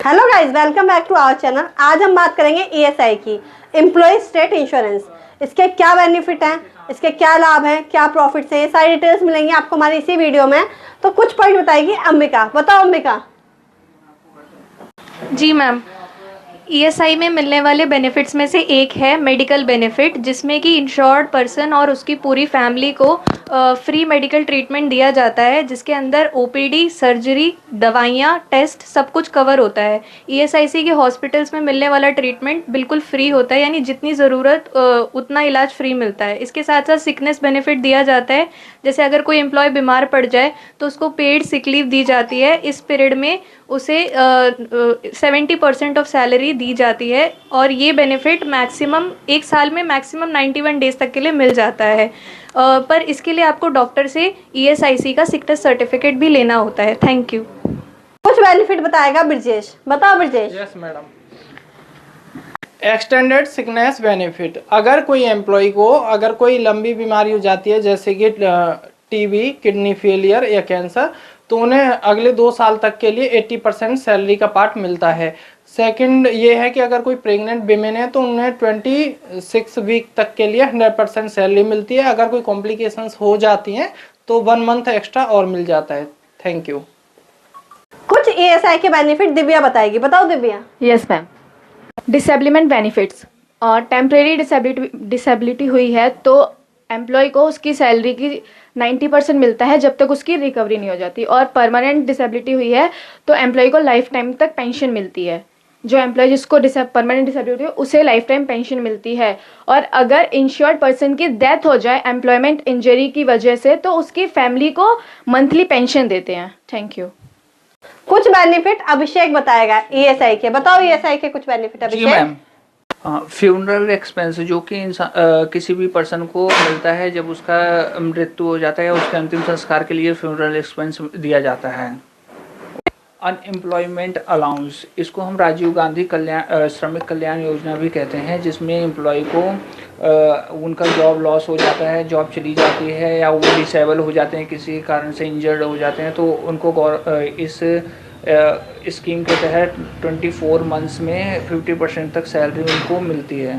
Hello guys, welcome back to our channel. आज हम बात करेंगे ईएसआई की, एम्प्लॉय स्टेट इंश्योरेंस। इसके क्या बेनिफिट हैं, इसके क्या लाभ हैं, क्या प्रॉफिट्स हैं, ये सारी डिटेल्स मिलेंगी आपको हमारी इसी वीडियो में। तो कुछ पॉइंट बताएगी अंबिका। बताओ अंबिका। जी मैम, ईएसआई में मिलने वाले बेनिफिट्स में से एक है मेडिकल बेनिफिट, जिसमें कि इंश्योर्ड पर्सन और उसकी पूरी फैमिली को फ्री मेडिकल ट्रीटमेंट दिया जाता है, जिसके अंदर ओपीडी, सर्जरी, दवाइयाँ, टेस्ट सब कुछ कवर होता है। ईएसआईसी के हॉस्पिटल्स में मिलने वाला ट्रीटमेंट बिल्कुल फ्री होता है, यानी जितनी ज़रूरत उतना इलाज फ्री मिलता है। इसके साथ साथ सिकनेस बेनिफिट दिया जाता है, जैसे अगर कोई एम्प्लॉय बीमार पड़ जाए तो उसको पेड सिक लीव दी जाती है। इस पीरियड में उसे 70% ऑफ सैलरी दी जाती है, और ये बेनिफिट मैक्सिमम एक साल में मैक्सिमम 91 डेज तक के लिए मिल जाता है। पर इसके लिए आपको डॉक्टर से ईएसआईसी का सिकनेस सर्टिफिकेट भी लेना होता है। Thank you. कुछ बेनिफिट बताएगा ब्रजेश। बताओ Brajesh. Yes madam. Extended sickness benefit, अगर कोई एम्प्लॉय को अगर कोई लंबी बीमारी हो जाती है जैसे कि टीबी, किडनी फेलियर या कैंसर, तो उन्हें अगले 2 साल तक के लिए 80% सैलरी का पार्ट मिलता है। सेकंड ये है कि अगर कोई प्रेग्नेंट विमेन है तो उन्हें 26 वीक तक के लिए 100% सैलरी मिलती है। अगर कोई कॉम्प्लिकेशंस हो जाती हैं तो 1 मंथ एक्स्ट्रा और मिल जाता है। Thank you. कुछ ईएसआई के बेनिफिट दिव्या बताएगी। बताओ Divya. Yes ma'am. Disablement benefits, temporary disability हुई है तो एम्प्लॉय को उसकी सैलरी की 90% मिलता है जब तक उसकी रिकवरी नहीं हो जाती। और परमानेंट डिसेबिलिटी हुई है तो एम्प्लॉय को लाइफ टाइम तक पेंशन मिलती है। जो एम्प्लॉय जिसको परमानेंट डिसेबिलिटी है उसे लाइफ टाइम पेंशन मिलती है। और अगर इंश्योर्ड पर्सन की डेथ हो जाए एम्प्लॉयमेंट इंजरी की वजह से तो उसकी फैमिली को मंथली पेंशन देते हैं। Thank you. कुछ बेनिफिट अभिषेक बताएगा ईएसआई के। बताओ ईएसआई के कुछ बेनिफिट जी अभिषेक। मैम, फ्यूनरल एक्सपेंस जो कि किसी भी पर्सन को मिलता है जब उसका मृत्यु हो जाता है या उसके अंतिम संस्कार के लिए फ्यूनरल एक्सपेंस दिया जाता है। अनएम्प्लॉयमेंट अलाउंस, इसको हम राजीव गांधी श्रमिक कल्याण योजना भी कहते हैं, जिसमें एम्प्लॉय को उनका जॉब लॉस हो जाता है, जॉब चली जाती है या वो डिसेबल हो जाते हैं, किसी कारण से इंजर्ड हो जाते हैं, तो उनको इस स्कीम के तहत 24 मंथ्स में 50% तक सैलरी उनको मिलती है।